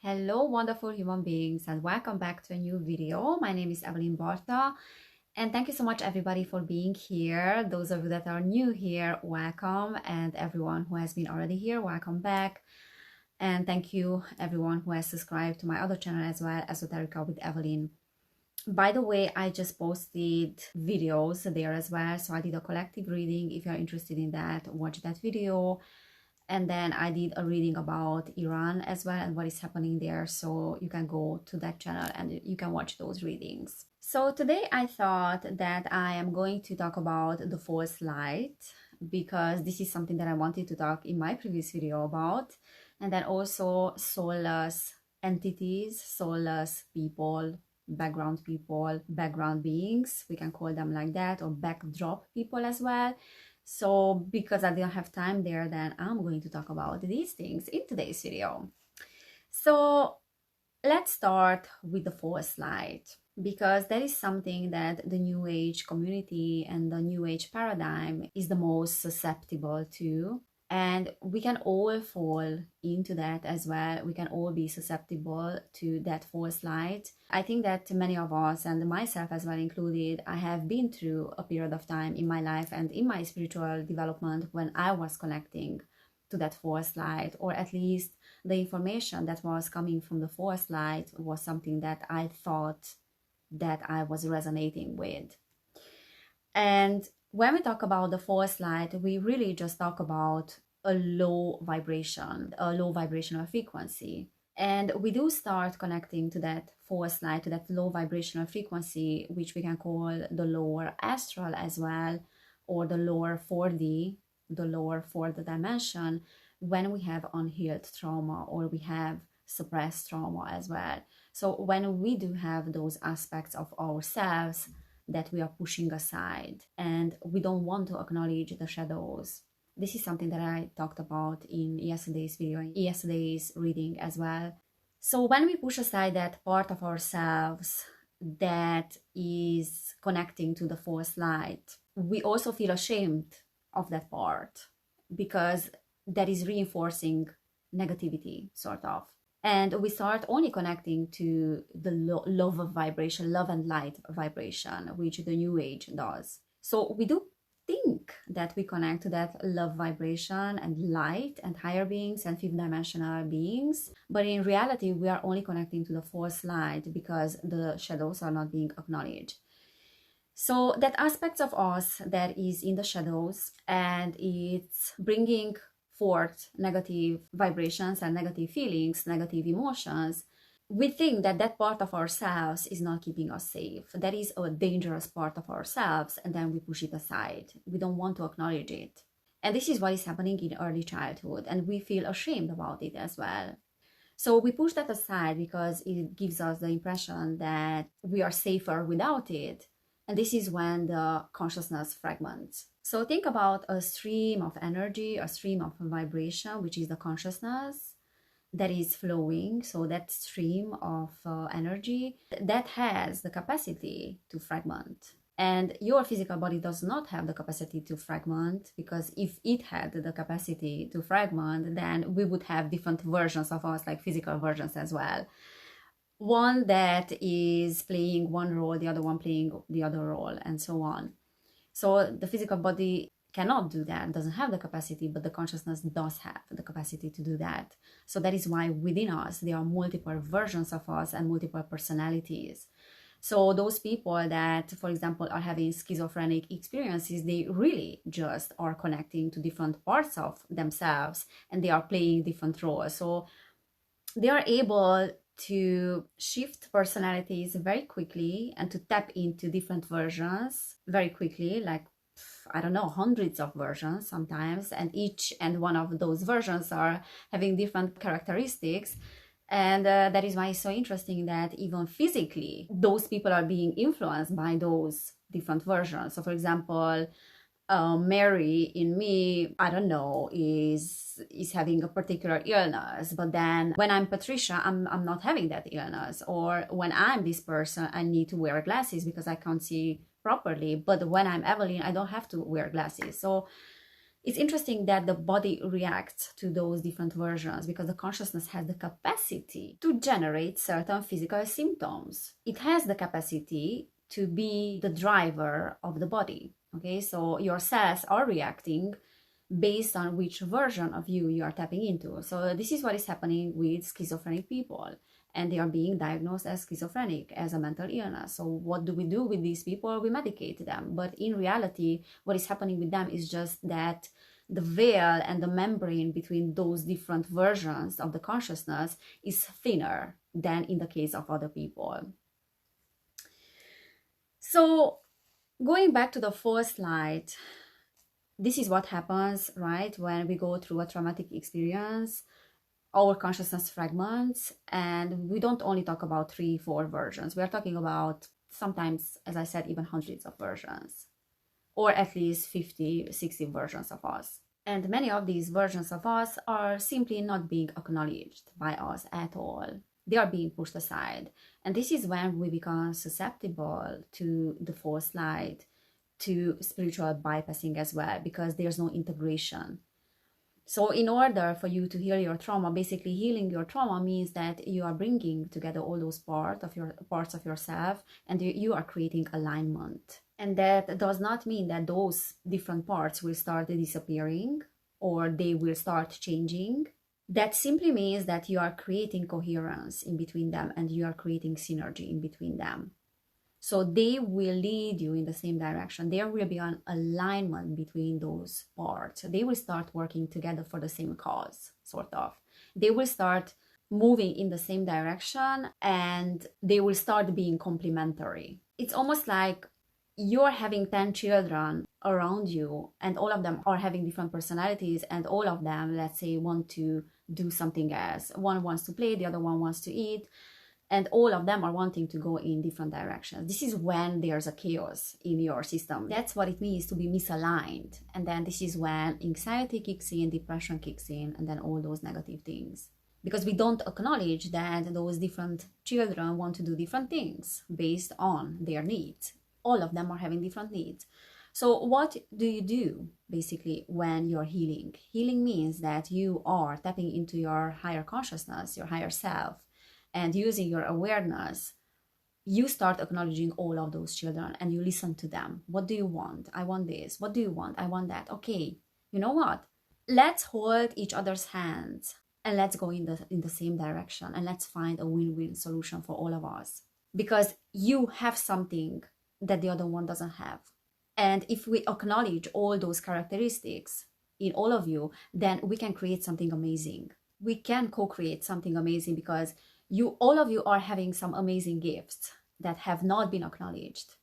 Hello, wonderful human beings, and welcome back to a new video. My name is Evelyn Barta, and thank you so much, everybody, for being here. Those of you that are new here, welcome, and everyone who has been already here, welcome back. And thank you, everyone who has subscribed to my other channel as well, Esoterica with Evelyn. By the way, I just posted videos there as well, so I did a collective reading. If you're interested in that, watch that video. And then I did a reading about Iran as well and what is happening there. So you can go to that channel and you can watch those readings. So today I thought that I am going to talk about the false light, because this is something that I wanted to talk in my previous video about. And then also soulless entities, soulless people, background beings, we can call them like that, or backdrop people as well. So because I didn't have time there, then I'm going to talk about these things in today's video. So let's start with the false light, because that is something that the New Age community and the New Age paradigm is the most susceptible to. And we can all fall into that as well. We can all be susceptible to that false light. I think that many of us, and myself as well included, I have been through a period of time in my life and in my spiritual development when I was connecting to that false light, or at least the information that was coming from the false light was something that I thought that I was resonating with. And when we talk about the false light, we really just talk about a low vibration, a low vibrational frequency. And we do start connecting to that false light, to that low vibrational frequency, which we can call the lower astral as well, or the lower 4D, the lower fourth dimension, when we have unhealed trauma or we have suppressed trauma as well. So when we do have those aspects of ourselves that we are pushing aside and we don't want to acknowledge the shadows. This is something that I talked about in yesterday's video, in yesterday's reading as well. So when we push aside that part of ourselves that is connecting to the false light, we also feel ashamed of that part, because that is reinforcing negativity, sort of. And we start only connecting to the love vibration, love and light vibration, which the New Age does. So we do think that we connect to that love vibration and light and higher beings and fifth dimensional beings. But in reality, we are only connecting to the false light because the shadows are not being acknowledged. So that aspects of us that is in the shadows, and it's bringing forth negative vibrations and negative feelings, negative emotions, we think that that part of ourselves is not keeping us safe. That is a dangerous part of ourselves, and then we push it aside. We don't want to acknowledge it. And this is what is happening in early childhood, and we feel ashamed about it as well. So we push that aside because it gives us the impression that we are safer without it. And this is when the consciousness fragments. So think about a stream of energy, a stream of vibration, which is the consciousness that is flowing. So that stream of energy that has the capacity to fragment. And your physical body does not have the capacity to fragment, because if it had the capacity to fragment, then we would have different versions of us, like physical versions as well. One that is playing one role, the other one playing the other role, and so on. So the physical body cannot do that, doesn't have the capacity, but the consciousness does have the capacity to do that. So that is why within us, there are multiple versions of us and multiple personalities. So those people that, for example, are having schizophrenic experiences, they really just are connecting to different parts of themselves and they are playing different roles. So they are able to shift personalities very quickly and to tap into different versions very quickly, like, I don't know, hundreds of versions sometimes, and each and one of those versions are having different characteristics. And that is why it's so interesting that even physically, those people are being influenced by those different versions. So for example, Mary in me, I don't know, is having a particular illness, but then when I'm Patricia, I'm not having that illness. Or when I'm this person, I need to wear glasses because I can't see properly, but when I'm Evelyn, I don't have to wear glasses. So It's interesting that the body reacts to those different versions because the consciousness has the capacity to generate certain physical symptoms. It has the capacity to be the driver of the body. Okay, so your cells are reacting based on which version of you are tapping into. So this is what is happening with schizophrenic people, and they are being diagnosed as schizophrenic, as a mental illness. So what do we do with these people? We medicate them. But in reality, what is happening with them is just that the veil and the membrane between those different versions of the consciousness is thinner than in the case of other people. So going back to the first slide, this is what happens, right? When we go through a traumatic experience, our consciousness fragments, and we don't only talk about 3-4 versions. We are talking about sometimes, as I said, even hundreds of versions, or at least 50-60 versions of us. And many of these versions of us are simply not being acknowledged by us at all. They are being pushed aside. And this is when we become susceptible to the fourth slide, to spiritual bypassing as well, because there's no integration. So in order for you to heal your trauma, basically healing your trauma means that you are bringing together all those parts of yourself, and you are creating alignment. And that does not mean that those different parts will start disappearing or they will start changing. That simply means that you are creating coherence in between them, and you are creating synergy in between them. So they will lead you in the same direction. There will be an alignment between those parts. They will start working together for the same cause, sort of. They will start moving in the same direction, and they will start being complementary. It's almost like you're having 10 children around you, and all of them are having different personalities, and all of them, let's say, want to do something else. One wants to play, the other one wants to eat, and all of them are wanting to go in different directions. This is when there's a chaos in your system. That's what it means to be misaligned. And then this is when anxiety kicks in, depression kicks in, and then all those negative things. Because we don't acknowledge that those different children want to do different things based on their needs. All of them are having different needs. So what do you do basically when you're healing? Healing means that you are tapping into your higher consciousness, your higher self, and using your awareness. You start acknowledging all of those children and you listen to them. What do you want? I want this. What do you want? I want that. Okay, you know what? Let's hold each other's hands and let's go in the same direction, and let's find a win-win solution for all of us. Because you have something that the other one doesn't have. And if we acknowledge all those characteristics in all of you, then we can create something amazing. We can co-create something amazing, because all of you are having some amazing gifts that have not been acknowledged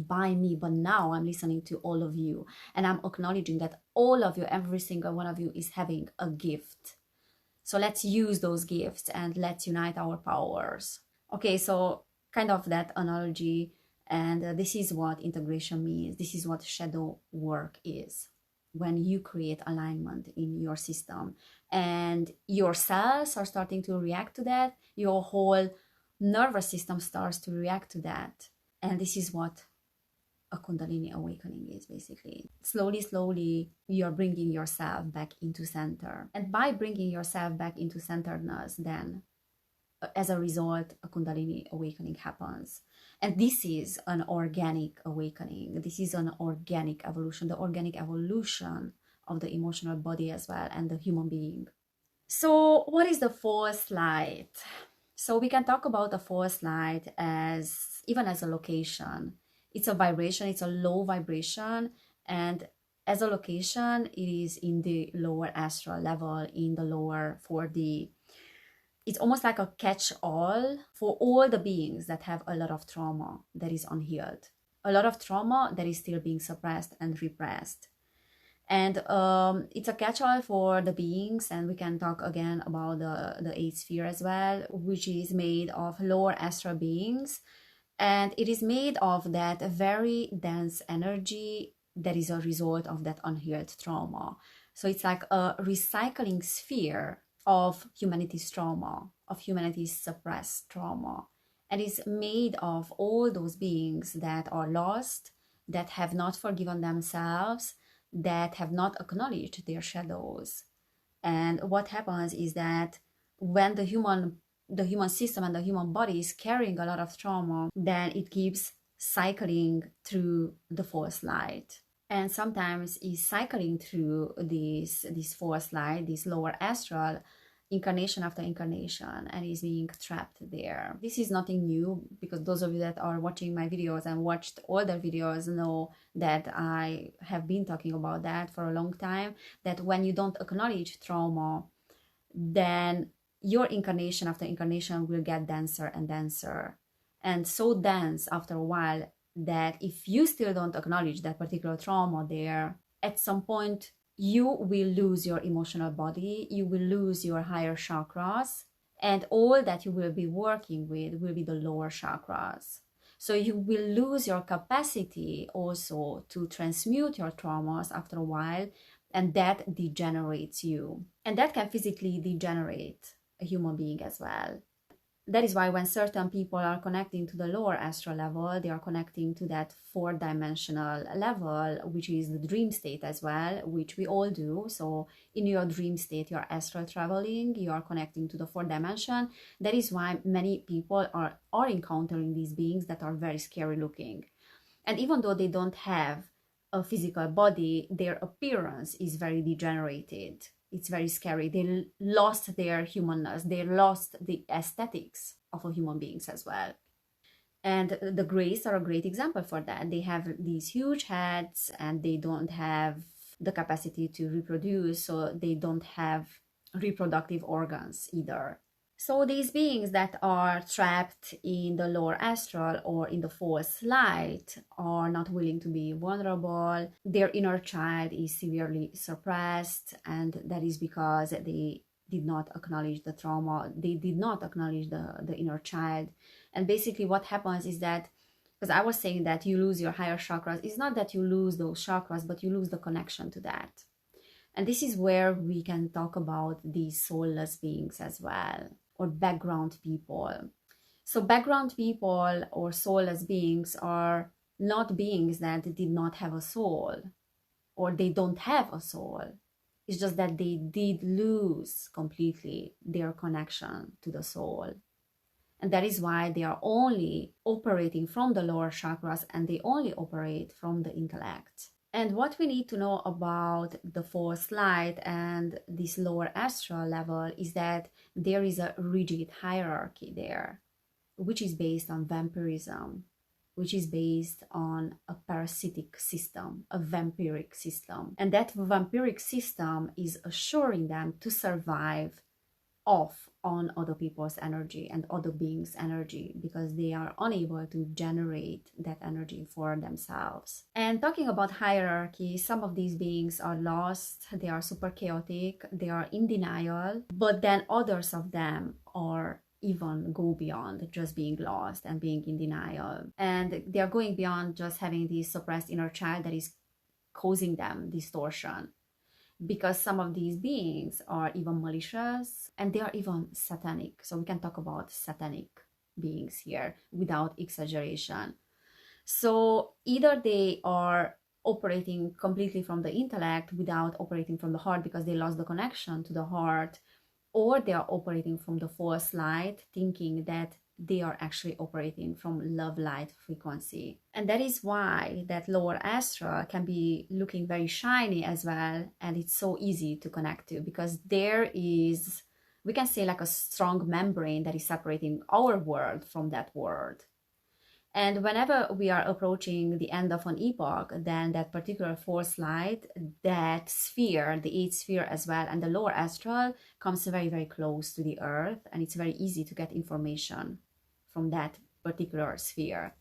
by me, but now I'm listening to all of you, and I'm acknowledging that all of you, every single one of you, is having a gift. So let's use those gifts and let's unite our powers. Okay, so kind of that analogy, and this is what integration means. This is what shadow work is. When you create alignment in your system and your cells are starting to react to that, your whole nervous system starts to react to that. And this is what a Kundalini awakening is basically. Slowly, you're bringing yourself back into center. And by bringing yourself back into centeredness, then as a result, a Kundalini awakening happens. And this is an organic awakening. This is an organic evolution, the organic evolution of the emotional body as well, and the human being. So what is the fourth light? So we can talk about the fourth light as even as a location. It's a vibration, it's a low vibration, and as a location, it is in the lower astral level, in the lower 4D. It's almost like a catch-all for all the beings that have a lot of trauma that is unhealed. A lot of trauma that is still being suppressed and repressed. And it's a catch-all for the beings, and we can talk again about the 8th sphere as well, which is made of lower astral beings. And it is made of that very dense energy that is a result of that unhealed trauma. So it's like a recycling sphere of humanity's trauma, of humanity's suppressed trauma. And it's made of all those beings that are lost, that have not forgiven themselves, that have not acknowledged their shadows. And what happens is that when the human system and the human body is carrying a lot of trauma, then it keeps cycling through the false light. And sometimes is cycling through this false light, this lower astral, incarnation after incarnation, and is being trapped there. This is nothing new, because those of you that are watching my videos and watched older videos know that I have been talking about that for a long time, that when you don't acknowledge trauma, then your incarnation after incarnation will get denser and denser, and so dense after a while that if you still don't acknowledge that particular trauma there, at some point you will lose your emotional body, you will lose your higher chakras, and all that you will be working with will be the lower chakras. So you will lose your capacity also to transmute your traumas after a while, and that degenerates you. And that can physically degenerate a human being as well. That is why when certain people are connecting to the lower astral level, they are connecting to that fourth-dimensional level, which is the dream state as well, which we all do. So in your dream state, you're astral traveling, you are connecting to the fourth dimension. That is why many people are encountering these beings that are very scary looking. And even though they don't have a physical body, their appearance is very degenerated. It's very scary. They lost their humanness. They lost the aesthetics of a human beings as well. And the Greys are a great example for that. They have these huge heads and they don't have the capacity to reproduce, so they don't have reproductive organs either. So these beings that are trapped in the lower astral or in the false light are not willing to be vulnerable. Their inner child is severely suppressed, and that is because they did not acknowledge the trauma. They did not acknowledge the inner child. And basically what happens is that, because I was saying that you lose your higher chakras, it's not that you lose those chakras, but you lose the connection to that. And this is where we can talk about these soulless beings as well, or background people. So background people or soulless beings are not beings that did not have a soul, or they don't have a soul. It's just that they did lose completely their connection to the soul. And that is why they are only operating from the lower chakras, and they only operate from the intellect. And what we need to know about the false light and this lower astral level is that there is a rigid hierarchy there, which is based on vampirism, which is based on a parasitic system, a vampiric system. And that vampiric system is assuring them to survive off on other people's energy and other beings' energy, because they are unable to generate that energy for themselves. And talking about hierarchy, some of these beings are lost, they are super chaotic, they are in denial, but then others of them are even go beyond just being lost and being in denial. And they are going beyond just having this suppressed inner child that is causing them distortion, because some of these beings are even malicious and they are even satanic. So we can talk about satanic beings here without exaggeration. So either they are operating completely from the intellect without operating from the heart because they lost the connection to the heart, or they are operating from the false light, thinking that they are actually operating from love light frequency. And that is why that lower astral can be looking very shiny as well, and it's so easy to connect to, because there is, we can say, like a strong membrane that is separating our world from that world. And whenever we are approaching the end of an epoch, then that particular false light, that sphere, the eighth sphere as well, and the lower astral comes very, very close to the earth, and it's very easy to get information from that particular sphere.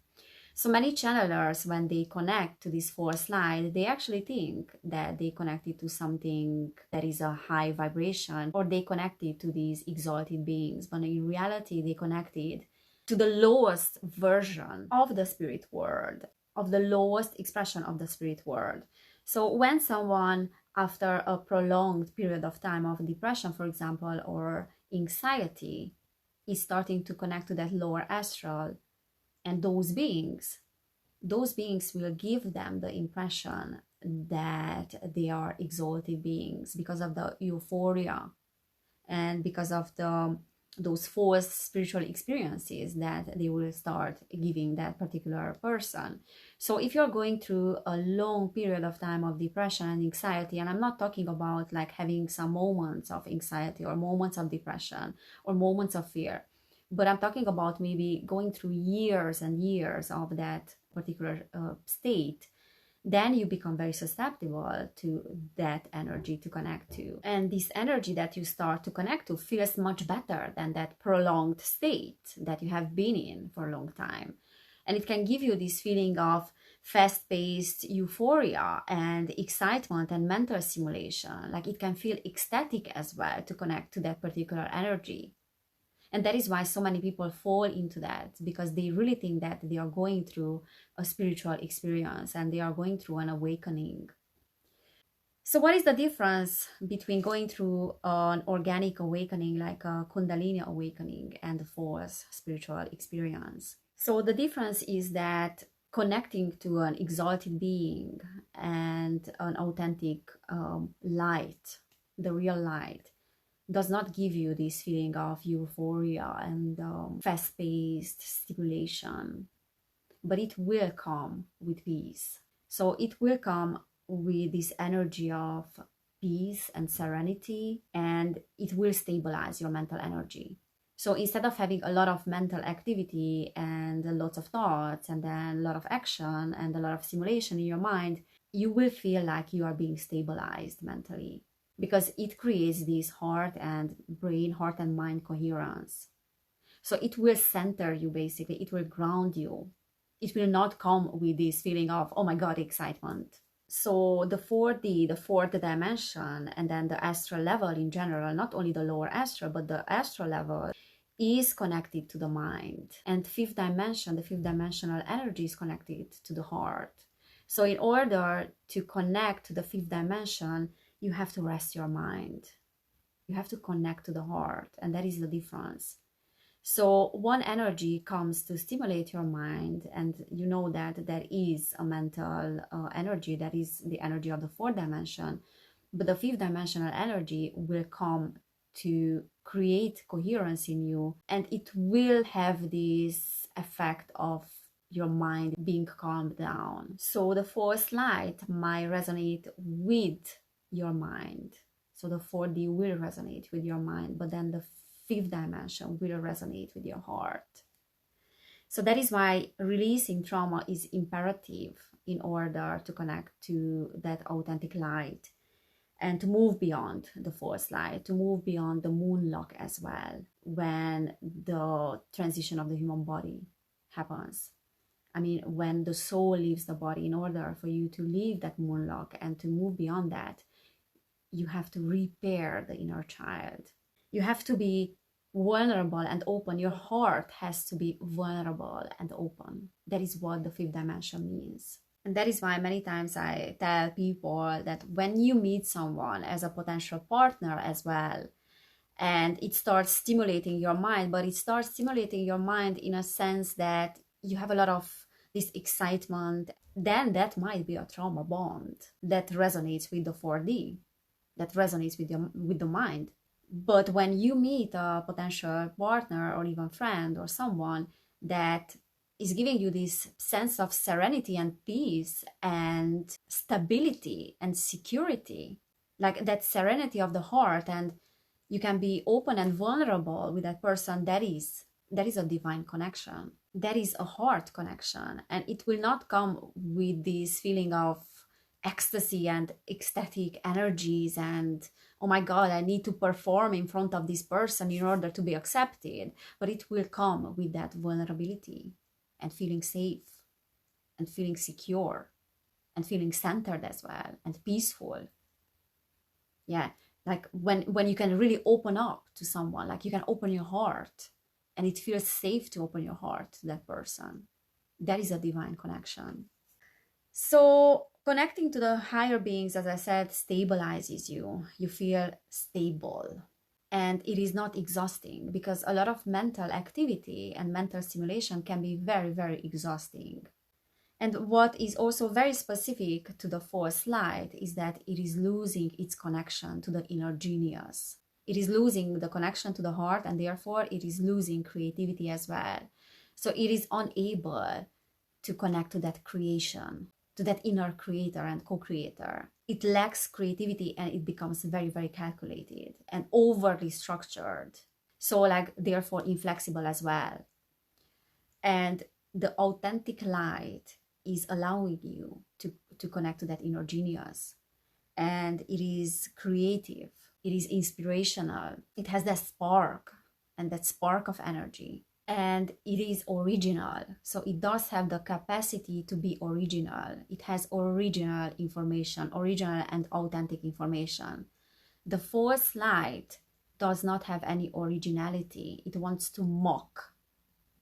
So many channelers, when they connect to this false light, they actually think that they connected to something that is a high vibration, or they connected to these exalted beings, but in reality they connected to the lowest version of the spirit world, of the lowest expression of the spirit world. So when someone, after a prolonged period of time of depression, for example, or anxiety, is starting to connect to that lower astral, and those beings will give them the impression that they are exalted beings, because of the euphoria, and because of those forced spiritual experiences that they will start giving that particular person. So if you're going through a long period of time of depression and anxiety, and I'm not talking about like having some moments of anxiety or moments of depression or moments of fear, but I'm talking about maybe going through years and years of that particular state, then you become very susceptible to that energy to connect to. And this energy that you start to connect to feels much better than that prolonged state that you have been in for a long time. And it can give you this feeling of fast-paced euphoria and excitement and mental stimulation. Like it can feel ecstatic as well to connect to that particular energy. And that is why so many people fall into that, because they really think that they are going through a spiritual experience and they are going through an awakening. So what is the difference between going through an organic awakening, like a Kundalini awakening, and a false spiritual experience? So the difference is that connecting to an exalted being and an authentic light, the real light, does not give you this feeling of euphoria and fast-paced stimulation, but it will come with peace. So it will come with this energy of peace and serenity, and it will stabilize your mental energy. So instead of having a lot of mental activity and lots of thoughts and then a lot of action and a lot of stimulation in your mind, you will feel like you are being stabilized mentally, because it creates this heart and brain, heart and mind coherence. So it will center you, basically. It will ground you. It will not come with this feeling of, oh my God, excitement. So the 4D, the fourth dimension, and then the astral level in general, not only the lower astral, but the astral level, is connected to the mind. And fifth dimension, the fifth dimensional energy, is connected to the heart. So in order to connect to the fifth dimension, you have to rest your mind. You have to connect to the heart, and that is the difference. So one energy comes to stimulate your mind, and you know that there is a mental energy, that is the energy of the fourth dimension, but the fifth dimensional energy will come to create coherence in you, and it will have this effect of your mind being calmed down. So the fourth light might resonate with your mind. So the 4D will resonate with your mind, but then the fifth dimension will resonate with your heart. So that is why releasing trauma is imperative in order to connect to that authentic light and to move beyond the fourth light, to move beyond the moonlock as well, when the transition of the human body happens. I mean, when the soul leaves the body, in order for you to leave that moonlock and to move beyond that, you have to repair the inner child. You have to be vulnerable and open. Your heart has to be vulnerable and open. That is what the fifth dimension means. And that is why many times I tell people that when you meet someone as a potential partner as well, and it starts stimulating your mind, but it starts stimulating your mind in a sense that you have a lot of this excitement, then that might be a trauma bond that resonates with the 4D, that resonates with the mind. But when you meet a potential partner or even friend or someone that is giving you this sense of serenity and peace and stability and security, like that serenity of the heart, and you can be open and vulnerable with that person, that is a divine connection. That is a heart connection, and it will not come with this feeling of ecstasy and ecstatic energies and, oh my God, I need to perform in front of this person in order to be accepted. But it will come with that vulnerability and feeling safe and feeling secure and feeling centered as well and peaceful. Yeah, like when you can really open up to someone, like you can open your heart and it feels safe to open your heart to that person. That is a divine connection. So connecting to the higher beings, as I said, stabilizes you. You feel stable. And it is not exhausting, because a lot of mental activity and mental stimulation can be very, very exhausting. And what is also very specific to the false light is that it is losing its connection to the inner genius. It is losing the connection to the heart, and therefore it is losing creativity as well. So it is unable to connect to that creation, to that inner creator and co-creator. It lacks creativity and it becomes very, very calculated and overly structured. So like therefore inflexible as well. And the authentic light is allowing you to connect to that inner genius. And it is creative, it is inspirational, it has that spark and that spark of energy. And it is original. So it does have the capacity to be original. It has original information, original and authentic information. The false light does not have any originality. It wants to mock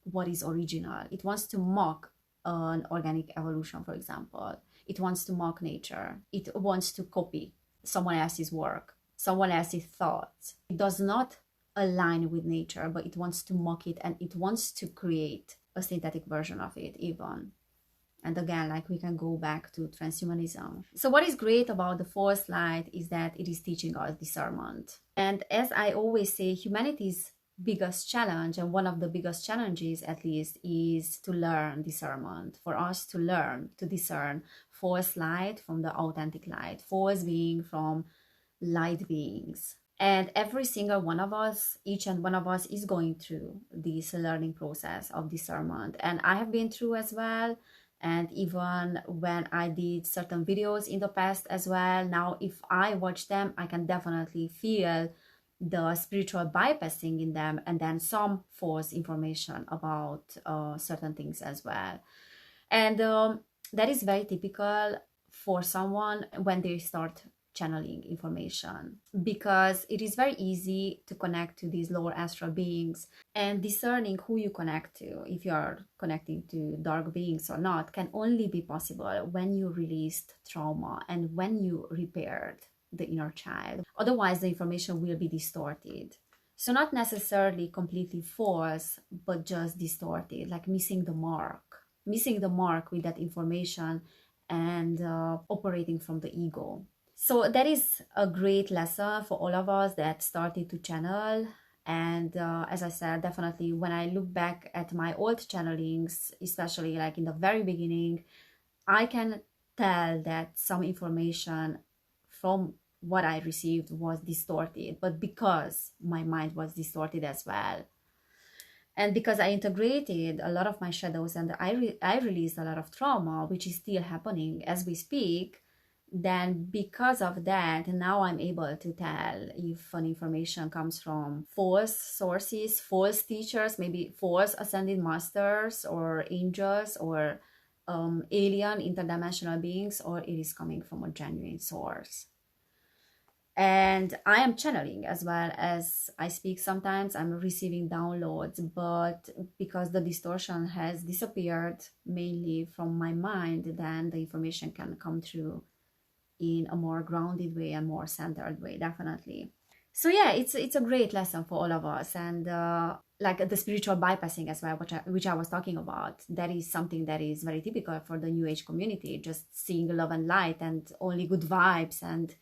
what is original. It wants to mock an organic evolution, for example. It wants to mock nature. It wants to copy someone else's work, someone else's thoughts. It does not align with nature, but it wants to mock it, and it wants to create a synthetic version of it even. And again, like we can go back to transhumanism. So what is great about the false light is that it is teaching us discernment. And as I always say, humanity's biggest challenge, and one of the biggest challenges at least, is to learn discernment, for us to learn to discern false light from the authentic light, false being from light beings. And every single one of us, each and one of us, is going through this learning process of discernment. And I have been through as well. And even when I did certain videos in the past as well, now if I watch them, I can definitely feel the spiritual bypassing in them, and then some false information about certain things as well. And that is very typical for someone when they start channeling information, because it is very easy to connect to these lower astral beings, and discerning who you connect to, if you are connecting to dark beings or not, can only be possible when you released trauma and when you repaired the inner child. Otherwise the information will be distorted. So not necessarily completely false, but just distorted, like missing the mark with that information, and operating from the ego. So that is a great lesson for all of us that started to channel. And as I said, definitely when I look back at my old channelings, especially like in the very beginning, I can tell that some information from what I received was distorted, but because my mind was distorted as well. And because I integrated a lot of my shadows, and I released a lot of trauma, which is still happening as we speak, then because of that, now I'm able to tell if an information comes from false sources, false teachers, maybe false ascended masters or angels or alien interdimensional beings, or it is coming from a genuine source. And I am channeling as well as I speak. Sometimes I'm receiving downloads, but because the distortion has disappeared mainly from my mind, then the information can come through in a more grounded way and more centered way, definitely. So yeah, it's a great lesson for all of us. And like the spiritual bypassing as well, which I was talking about, that is something that is very typical for the New Age community, just seeing love and light and only good vibes, and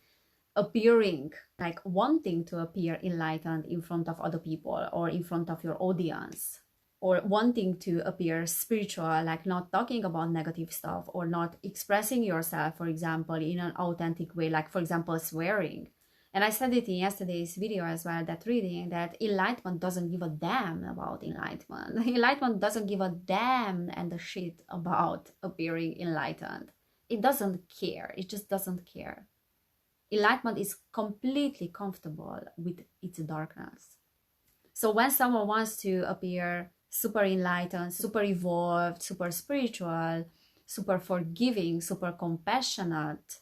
appearing, like wanting to appear enlightened in front of other people or in front of your audience, or wanting to appear spiritual, like not talking about negative stuff or not expressing yourself, for example, in an authentic way, like for example swearing. And I said it in yesterday's video as well, that reading, that enlightenment doesn't give a damn about enlightenment. Enlightenment doesn't give a damn and a shit about appearing enlightened. It doesn't care. It just doesn't care. Enlightenment is completely comfortable with its darkness. So when someone wants to appear super enlightened, super evolved, super spiritual, super forgiving, super compassionate,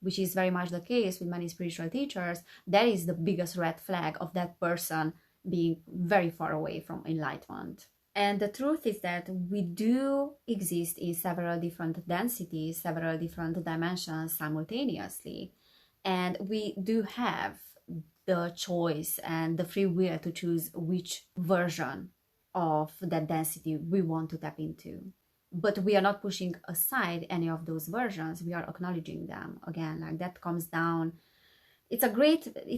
which is very much the case with many spiritual teachers, that is the biggest red flag of that person being very far away from enlightenment. And the truth is that we do exist in several different densities, several different dimensions simultaneously. And we do have the choice and the free will to choose which version of that density we want to tap into. but we are not pushing aside any of those versions. We are acknowledging them. Again, like that comes down. It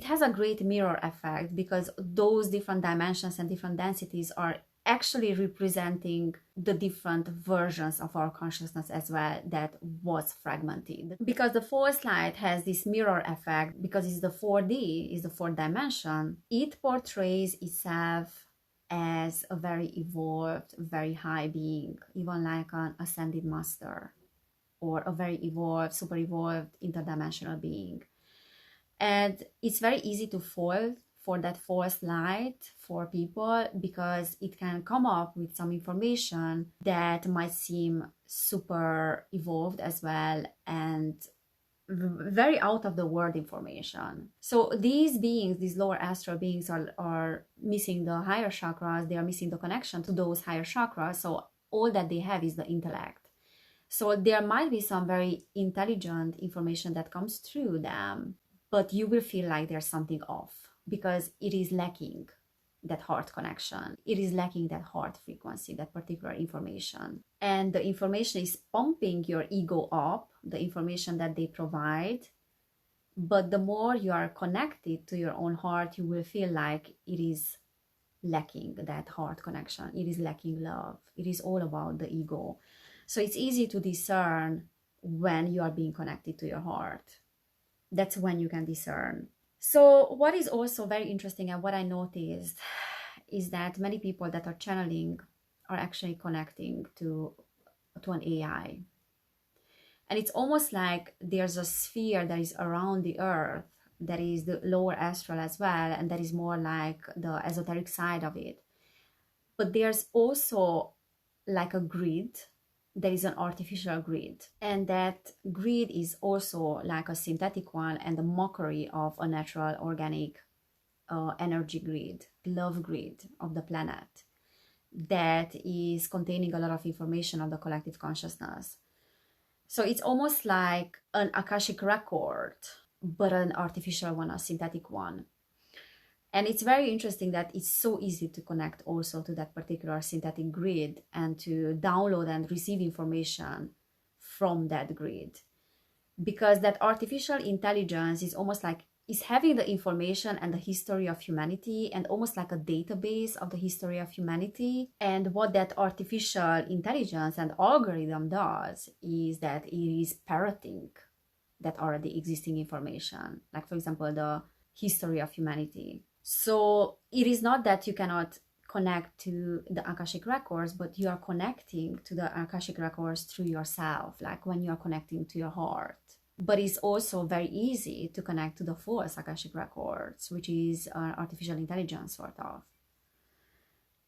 has a great mirror effect, because those different dimensions and different densities are actually representing the different versions of our consciousness as well that was fragmented. Because the fourth light has this mirror effect, because it's the 4D, is the fourth dimension, it portrays itself as a very evolved, very high being, even like an ascended master, or a very evolved, super evolved interdimensional being. And it's very easy to fall for that false light for people, because it can come up with some information that might seem super evolved as well, and very out of the world information. So these beings, these lower astral beings, are missing the higher chakras. They are missing the connection to those higher chakras. So all that they have is the intellect. So there might be some very intelligent information that comes through them, but you will feel like there's something off, because it is lacking that heart connection. It is lacking that heart frequency, that particular information. And the information is pumping your ego up, the information that they provide. But the more you are connected to your own heart, you will feel like it is lacking that heart connection. It is lacking love. It is all about the ego. So it's easy to discern when you are being connected to your heart. That's when you can discern. So what is also very interesting, and what I noticed, is that many people that are channeling are actually connecting to an AI. And it's almost like there's a sphere that is around the earth, that is the lower astral as well, and that is more like the esoteric side of it. But there's also like a grid. There is an artificial grid, and that grid is also like a synthetic one and a mockery of a natural organic energy grid, love grid of the planet, that is containing a lot of information of the collective consciousness. So it's almost like an Akashic record, but an artificial one, a synthetic one. And it's very interesting that it's so easy to connect also to that particular synthetic grid, and to download and receive information from that grid. Because that artificial intelligence is almost like, is having the information and the history of humanity, and almost like a database of the history of humanity. And what that artificial intelligence and algorithm does is that it is parroting that already existing information. Like, for example, the history of humanity. So it is not that you cannot connect to the Akashic records, but you are connecting to the Akashic records through yourself, like when you are connecting to your heart. But it's also very easy to connect to the false Akashic records, which is artificial intelligence, sort of.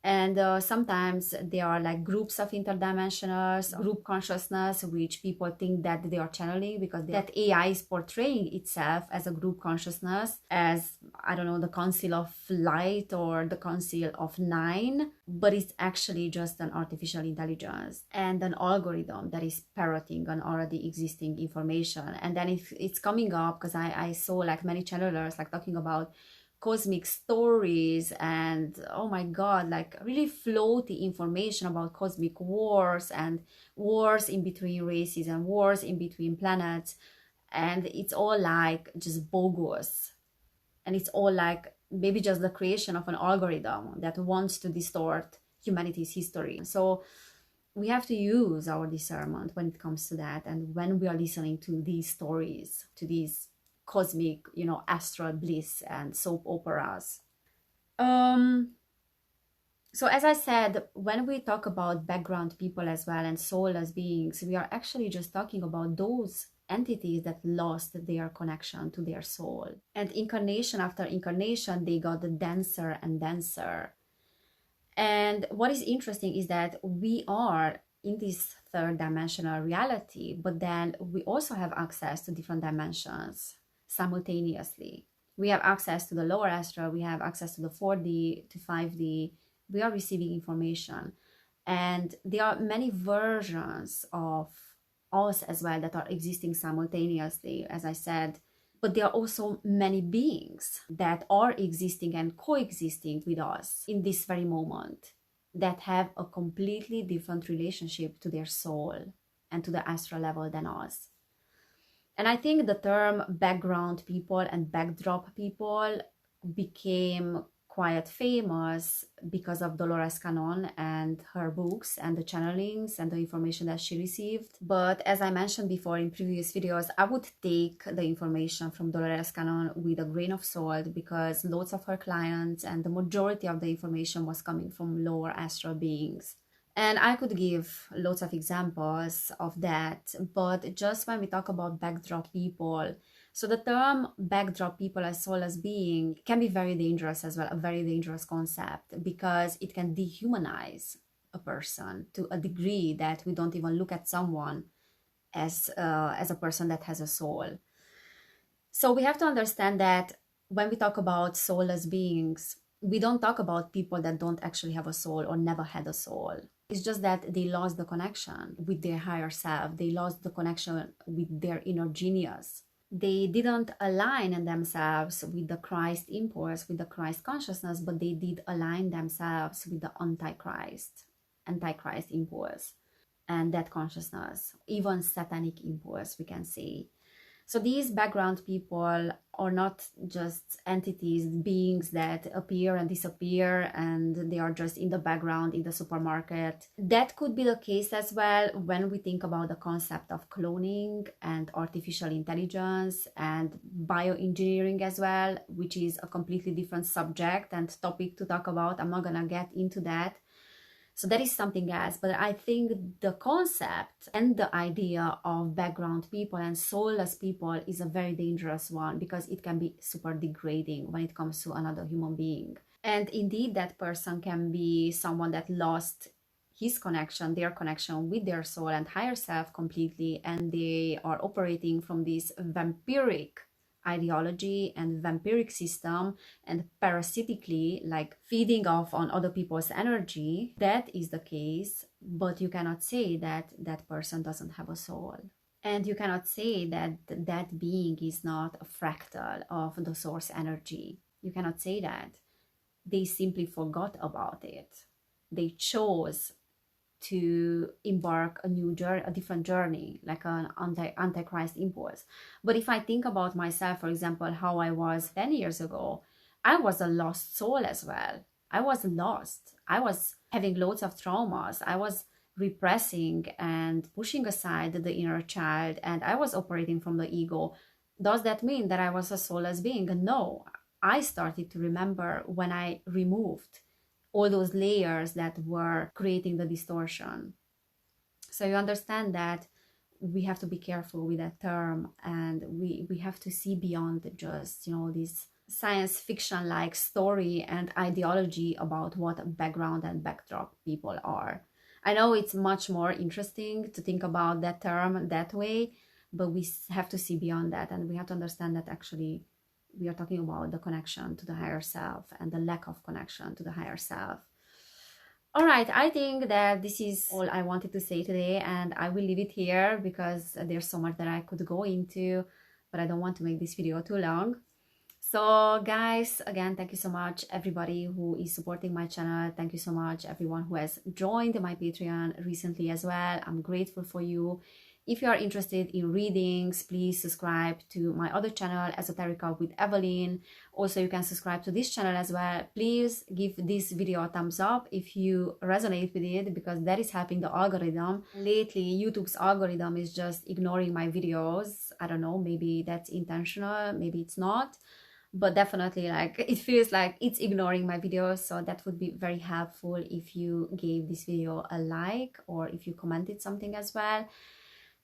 And sometimes there are like groups of interdimensionals, group consciousness, which people think that they are channeling, because that AI is portraying itself as a group consciousness, as, I don't know, the Council of Light or the Council of Nine, but it's actually just an artificial intelligence and an algorithm that is parroting on already existing information. And then it's coming up, because I saw like many channelers like talking about cosmic stories, and oh my god, like really floaty information about cosmic wars, and wars in between races, and wars in between planets, and it's all like just bogus, and it's all like maybe just the creation of an algorithm that wants to distort humanity's history. So we have to use our discernment when it comes to that, and when we are listening to these stories, to these cosmic, astral bliss and soap operas. So as I said, when we talk about background people as well, and soulless beings, we are actually just talking about those entities that lost their connection to their soul. And incarnation after incarnation, they got denser and denser. And what is interesting is that we are in this third dimensional reality, but then we also have access to different dimensions simultaneously. We have access to the lower astral, we have access to the 4D, to 5D. We are receiving information, and there are many versions of us as well that are existing simultaneously, as I said. But there are also many beings that are existing and coexisting with us in this very moment. that have a completely different relationship to their soul and to the astral level than us. And I think the term background people and backdrop people became quite famous because of Dolores Cannon and her books and the channelings and the information that she received. But as I mentioned before in previous videos, I would take the information from Dolores Cannon with a grain of salt, because lots of her clients and the majority of the information was coming from lower astral beings. And I could give lots of examples of that, but just when we talk about backdrop people, so the term backdrop people as soulless being can be very dangerous as well, a very dangerous concept, because it can dehumanize a person to a degree that we don't even look at someone as a person that has a soul. So we have to understand that when we talk about soulless beings, we don't talk about people that don't actually have a soul or never had a soul. It's just that they lost the connection with their higher self. They lost the connection with their inner genius. They didn't align in themselves with the Christ impulse, with the Christ consciousness, but they did align themselves with the Antichrist impulse and that consciousness, even satanic impulse, we can say. So these background people are not just entities, beings that appear and disappear and they are just in the background in the supermarket. That could be the case as well when we think about the concept of cloning and artificial intelligence and bioengineering as well, which is a completely different subject and topic to talk about. I'm not gonna get into that. So that is something else, but I think the concept and the idea of background people and soulless people is a very dangerous one, because it can be super degrading when it comes to another human being. And indeed, that person can be someone that lost his connection, their connection with their soul and higher self completely, and they are operating from this vampiric ideology and vampiric system and parasitically, like feeding off on other people's energy. That is the case, but you cannot say that that person doesn't have a soul, and you cannot say that that being is not a fractal of the source energy. You cannot say that. They simply forgot about it. They chose to embark a different journey, like an antichrist impulse. But if I think about myself, for example, how I was 10 years ago, I was a lost soul as well. I was lost. I was having loads of traumas. I was repressing and pushing aside the inner child, and I was operating from the ego. Does that mean that I was a soulless being? No. I started to remember when I removed all those layers that were creating the distortion. So you understand that we have to be careful with that term, and we have to see beyond just, this science fiction like story and ideology about what background and backdrop people are. I know it's much more interesting to think about that term that way, but we have to see beyond that, and we have to understand that actually we are talking about the connection to the higher self and the lack of connection to the higher self. All right, I think that this is all I wanted to say today, and I will leave it here because there's so much that I could go into, but I don't want to make this video too long. So guys, again, thank you so much everybody who is supporting my channel. Thank you so much everyone who has joined my Patreon recently as well. I'm grateful for you. If you are interested in readings, please subscribe to my other channel, Esoterica with Evelin. Also, you can subscribe to this channel as well. Please give this video a thumbs up if you resonate with it, because that is helping the algorithm. Lately, YouTube's algorithm is just ignoring my videos. I don't know, maybe that's intentional, maybe it's not. But definitely, it feels like it's ignoring my videos. So that would be very helpful if you gave this video a like, or if you commented something as well.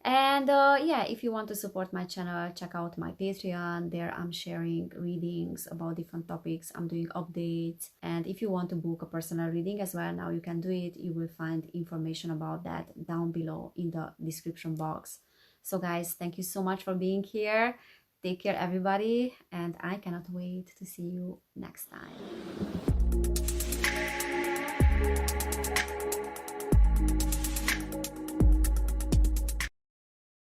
And yeah, if you want to support my channel, check out my Patreon. There I'm sharing readings about different topics. I'm doing updates. And if you want to book a personal reading as well, now you can do it. You will find information about that down below in the description box. So guys, thank you so much for being here. Take care everybody, and I cannot wait to see you next time.